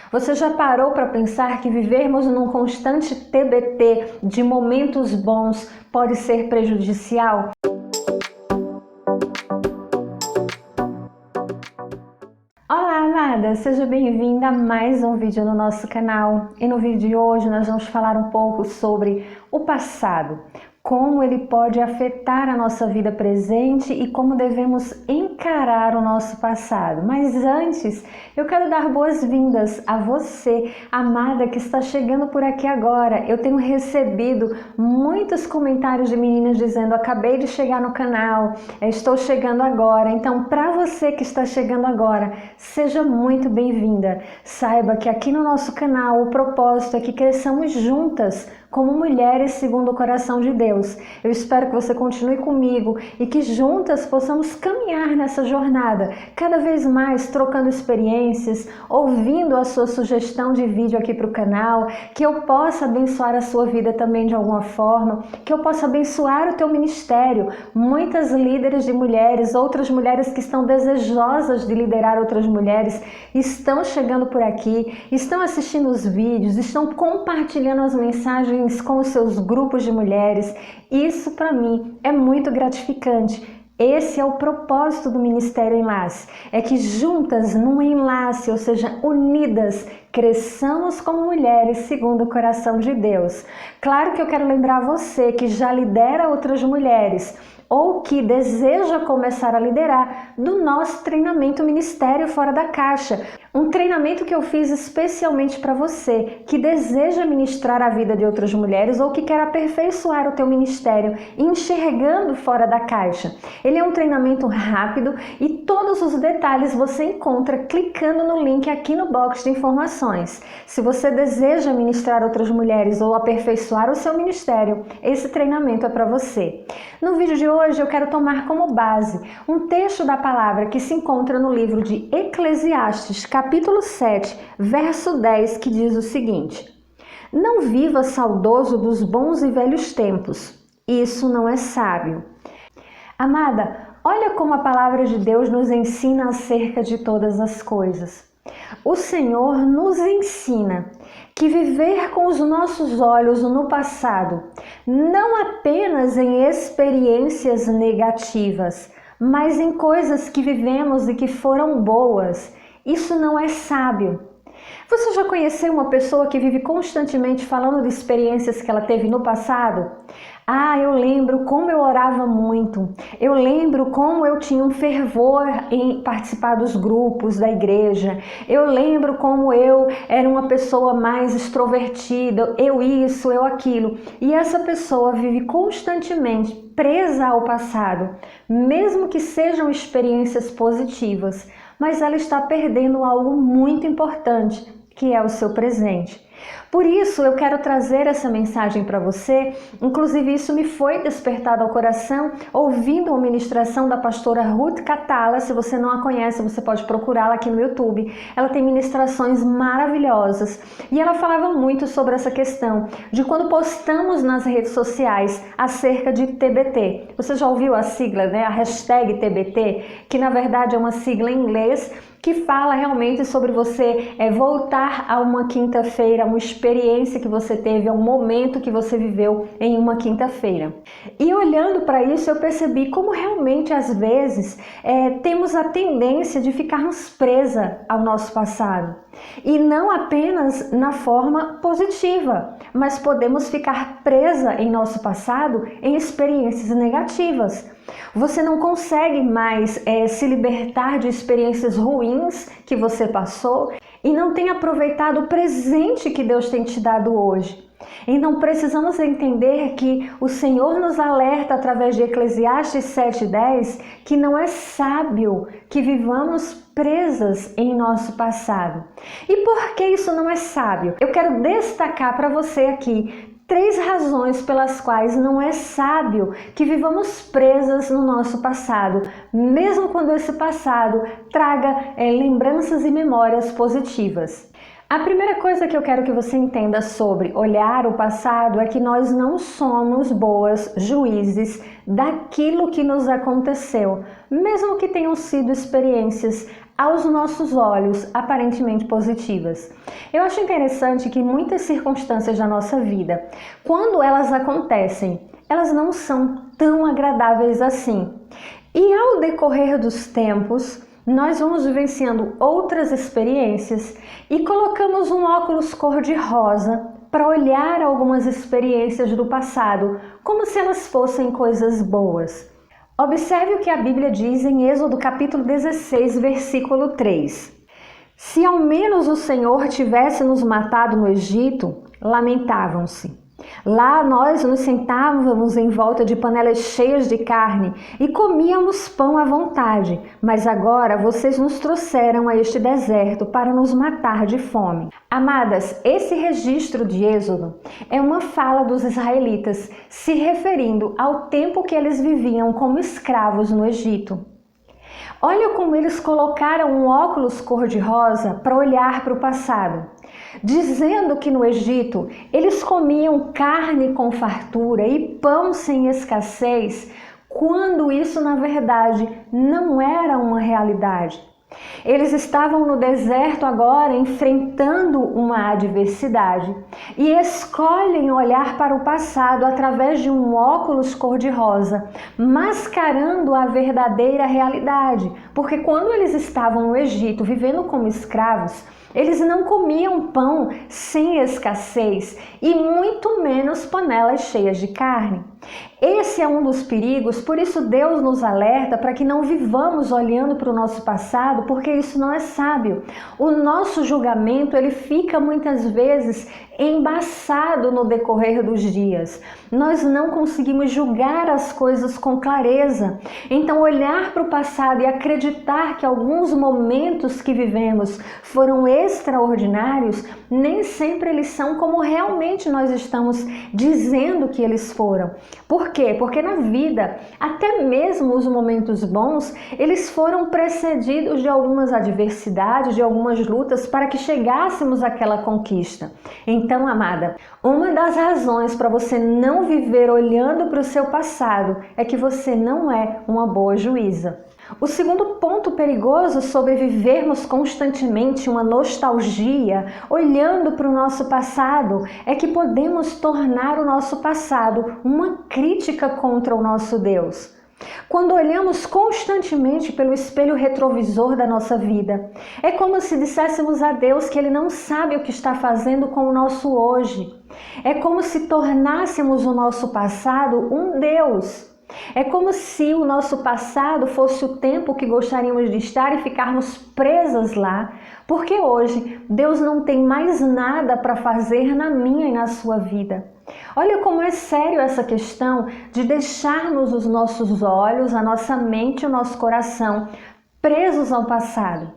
Você já parou para pensar que vivermos num constante TBT de momentos bons pode ser prejudicial? Olá, amada! Seja bem-vinda a mais um vídeo no nosso canal. E no vídeo de hoje nós vamos falar um pouco sobre o passado, como ele pode afetar a nossa vida presente e como devemos encarar o nosso passado. Mas antes, eu quero dar boas-vindas a você, amada, que está chegando por aqui agora. Eu tenho recebido muitos comentários de meninas dizendo: acabei de chegar no canal, estou chegando agora. Então, para você que está chegando agora, seja muito bem-vinda. Saiba que aqui no nosso canal o propósito é que cresçamos juntas como mulheres segundo o coração de Deus. Eu espero que você continue comigo e que juntas possamos caminhar nessa jornada, cada vez mais trocando experiências, ouvindo a sua sugestão de vídeo aqui para o canal, que eu possa abençoar a sua vida também de alguma forma, que eu possa abençoar o teu ministério. Muitas líderes de mulheres, outras mulheres que estão desejosas de liderar outras mulheres, estão chegando por aqui, estão assistindo os vídeos, estão compartilhando as mensagens com os seus grupos de mulheres. Isso para mim é muito gratificante. Esse é o propósito do Ministério Enlace, é que juntas, num enlace, ou seja, unidas, cresçamos como mulheres segundo o coração de Deus. Claro que eu quero lembrar você que já lidera outras mulheres, ou que deseja começar a liderar, do nosso treinamento Ministério Fora da Caixa. Um treinamento que eu fiz especialmente para você que deseja ministrar a vida de outras mulheres ou que quer aperfeiçoar o teu ministério, enxergando fora da caixa. Ele é um treinamento rápido e todos os detalhes você encontra clicando no link aqui no box de informações. Se você deseja ministrar outras mulheres ou aperfeiçoar o seu ministério, esse treinamento é para você. No vídeo de hoje eu quero tomar como base um texto da palavra que se encontra no livro de Eclesiastes, capítulo 7, verso 10, que diz o seguinte: não viva saudoso dos bons e velhos tempos, isso não é sábio. Amada, olha como a palavra de Deus nos ensina acerca de todas as coisas. O Senhor nos ensina que viver com os nossos olhos no passado, não apenas em experiências negativas, mas em coisas que vivemos e que foram boas, isso não é sábio. Você já conheceu uma pessoa que vive constantemente falando de experiências que ela teve no passado? Ah, eu lembro como eu orava muito, eu lembro como eu tinha um fervor em participar dos grupos da igreja, eu lembro como eu era uma pessoa mais extrovertida, eu isso, eu aquilo. E essa pessoa vive constantemente presa ao passado, mesmo que sejam experiências positivas, mas ela está perdendo algo muito importante, que é o seu presente. Por isso eu quero trazer essa mensagem para você. Inclusive isso me foi despertado ao coração ouvindo a ministração da pastora Ruth Catala. Se você não a conhece, você pode procurá-la aqui no YouTube. Ela tem ministrações maravilhosas e ela falava muito sobre essa questão de quando postamos nas redes sociais acerca de TBT. Você já ouviu a sigla, né? A hashtag TBT, que na verdade é uma sigla em inglês que fala realmente sobre você voltar a uma quinta-feira, uma experiência que você teve, a um momento que você viveu em uma quinta-feira. E olhando para isso, eu percebi como realmente às vezes temos a tendência de ficarmos presa ao nosso passado. E não apenas na forma positiva, mas podemos ficar presa em nosso passado em experiências negativas. Você não consegue mais se libertar de experiências ruins que você passou e não tem aproveitado o presente que Deus tem te dado hoje. Então precisamos entender que o Senhor nos alerta através de Eclesiastes 7:10 que não é sábio que vivamos presas em nosso passado. E por que isso não é sábio? Eu quero destacar para você aqui 3 razões pelas quais não é sábio que vivamos presas no nosso passado, mesmo quando esse passado traga lembranças e memórias positivas. A primeira coisa que eu quero que você entenda sobre olhar o passado é que nós não somos boas juízes daquilo que nos aconteceu, mesmo que tenham sido experiências aos nossos olhos aparentemente positivas. Eu acho interessante que muitas circunstâncias da nossa vida, quando elas acontecem, elas não são tão agradáveis assim. E ao decorrer dos tempos, nós vamos vivenciando outras experiências e colocamos um óculos cor-de-rosa para olhar algumas experiências do passado, como se elas fossem coisas boas. Observe o que a Bíblia diz em Êxodo capítulo 16, versículo 3. Se ao menos o Senhor tivesse nos matado no Egito, lamentavam-se. Lá nós nos sentávamos em volta de panelas cheias de carne e comíamos pão à vontade, mas agora vocês nos trouxeram a este deserto para nos matar de fome. Amadas, esse registro de Êxodo é uma fala dos israelitas se referindo ao tempo que eles viviam como escravos no Egito. Olha como eles colocaram um óculos cor-de-rosa para olhar para o passado, dizendo que no Egito eles comiam carne com fartura e pão sem escassez, quando isso na verdade não era uma realidade. Eles estavam no deserto agora enfrentando uma adversidade e escolhem olhar para o passado através de um óculos cor-de-rosa, mascarando a verdadeira realidade, porque quando eles estavam no Egito vivendo como escravos, eles não comiam pão sem escassez e muito menos panelas cheias de carne. Esse é um dos perigos, por isso Deus nos alerta para que não vivamos olhando para o nosso passado, porque isso não é sábio. O nosso julgamento, ele fica muitas vezes embaçado no decorrer dos dias. Nós não conseguimos julgar as coisas com clareza. Então, olhar para o passado e acreditar que alguns momentos que vivemos foram extraordinários, nem sempre eles são como realmente nós estamos dizendo que eles foram. Por quê? Porque na vida, até mesmo os momentos bons, eles foram precedidos de algumas adversidades, de algumas lutas para que chegássemos àquela conquista. Então, amada, uma das razões para você não viver olhando para o seu passado é que você não é uma boa juíza. O segundo ponto perigoso sobre vivermos constantemente uma nostalgia, olhando para o nosso passado, é que podemos tornar o nosso passado uma crítica contra o nosso Deus. Quando olhamos constantemente pelo espelho retrovisor da nossa vida, é como se disséssemos a Deus que Ele não sabe o que está fazendo com o nosso hoje. É como se tornássemos o nosso passado um Deus. É como se o nosso passado fosse o tempo que gostaríamos de estar e ficarmos presas lá, porque hoje Deus não tem mais nada para fazer na minha e na sua vida. Olha como é sério essa questão de deixarmos os nossos olhos, a nossa mente e o nosso coração presos ao passado.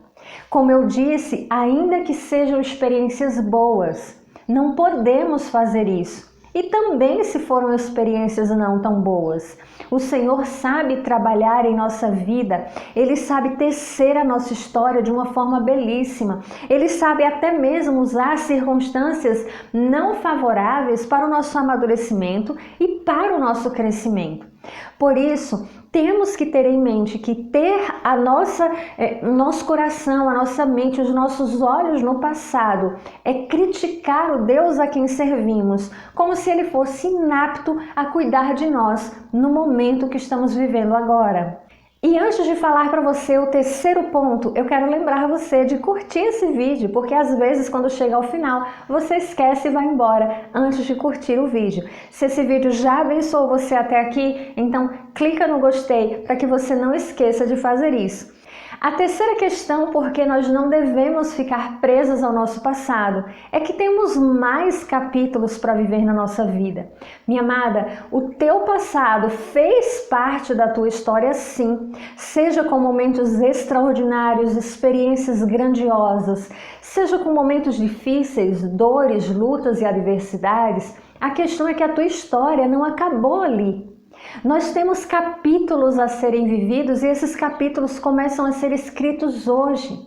Como eu disse, ainda que sejam experiências boas, não podemos fazer isso. E também se foram experiências não tão boas. O Senhor sabe trabalhar em nossa vida, Ele sabe tecer a nossa história de uma forma belíssima. Ele sabe até mesmo usar circunstâncias não favoráveis para o nosso amadurecimento e para o nosso crescimento. Por isso, temos que ter em mente que ter o nosso coração, a nossa mente, os nossos olhos no passado é criticar o Deus a quem servimos, como se Ele fosse inapto a cuidar de nós no momento que estamos vivendo agora. E antes de falar para você o terceiro ponto, eu quero lembrar você de curtir esse vídeo, porque às vezes quando chega ao final, você esquece e vai embora antes de curtir o vídeo. Se esse vídeo já abençoou você até aqui, então clica no gostei para que você não esqueça de fazer isso. A terceira questão, porque nós não devemos ficar presos ao nosso passado, é que temos mais capítulos para viver na nossa vida. Minha amada, o teu passado fez parte da tua história sim, seja com momentos extraordinários, experiências grandiosas, seja com momentos difíceis, dores, lutas e adversidades. A questão é que a tua história não acabou ali. Nós temos capítulos a serem vividos e esses capítulos começam a ser escritos hoje.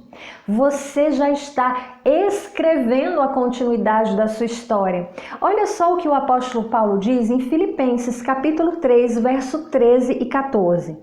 Você já está escrevendo a continuidade da sua história. Olha só o que o apóstolo Paulo diz em Filipenses capítulo 3, verso 13 e 14.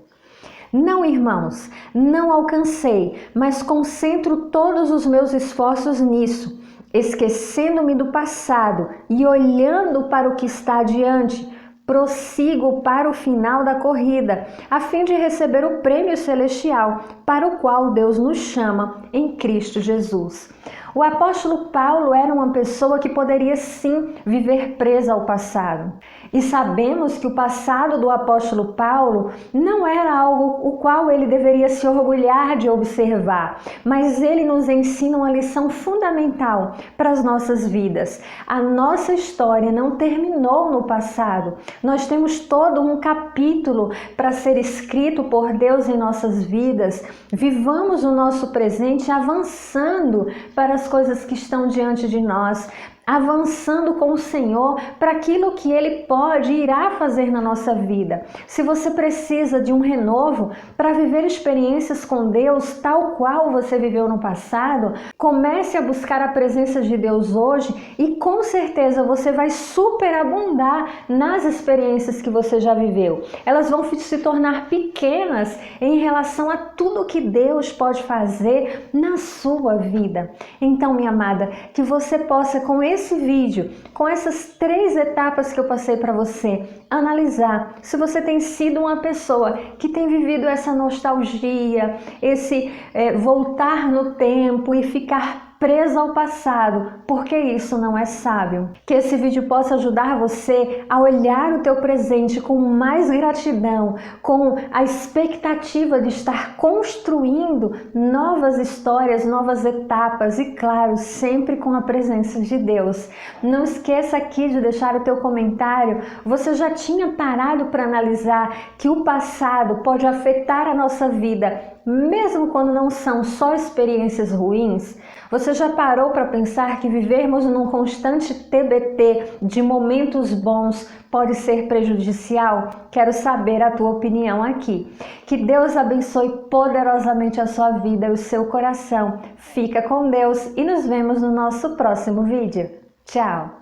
Não, irmãos, não alcancei, mas concentro todos os meus esforços nisso, esquecendo-me do passado e olhando para o que está adiante. Prossigo para o final da corrida, a fim de receber o prêmio celestial para o qual Deus nos chama em Cristo Jesus. O apóstolo Paulo era uma pessoa que poderia sim viver presa ao passado. E sabemos que o passado do apóstolo Paulo não era algo o qual ele deveria se orgulhar de observar, mas ele nos ensina uma lição fundamental para as nossas vidas. A nossa história não terminou no passado. Nós temos todo um capítulo para ser escrito por Deus em nossas vidas. Vivamos o nosso presente avançando para as coisas que estão diante de nós, avançando com o Senhor para aquilo que Ele pode e irá fazer na nossa vida. Se você precisa de um renovo para viver experiências com Deus tal qual você viveu no passado, comece a buscar a presença de Deus hoje e com certeza você vai superabundar nas experiências que você já viveu. Elas vão se tornar pequenas em relação a tudo que Deus pode fazer na sua vida. Então, minha amada, que você possa com esse vídeo, com essas 3 etapas que eu passei para você, analisar se você tem sido uma pessoa que tem vivido essa nostalgia, esse voltar no tempo e ficar presa ao passado, porque isso não é sábio. Que esse vídeo possa ajudar você a olhar o teu presente com mais gratidão, com a expectativa de estar construindo novas histórias, novas etapas e, claro, sempre com a presença de Deus. Não esqueça aqui de deixar o teu comentário. Você já tinha parado para analisar que o passado pode afetar a nossa vida, mesmo quando não são só experiências ruins? Você já parou para pensar que vivermos num constante TBT de momentos bons pode ser prejudicial? Quero saber a tua opinião aqui. Que Deus abençoe poderosamente a sua vida e o seu coração. Fica com Deus e nos vemos no nosso próximo vídeo. Tchau!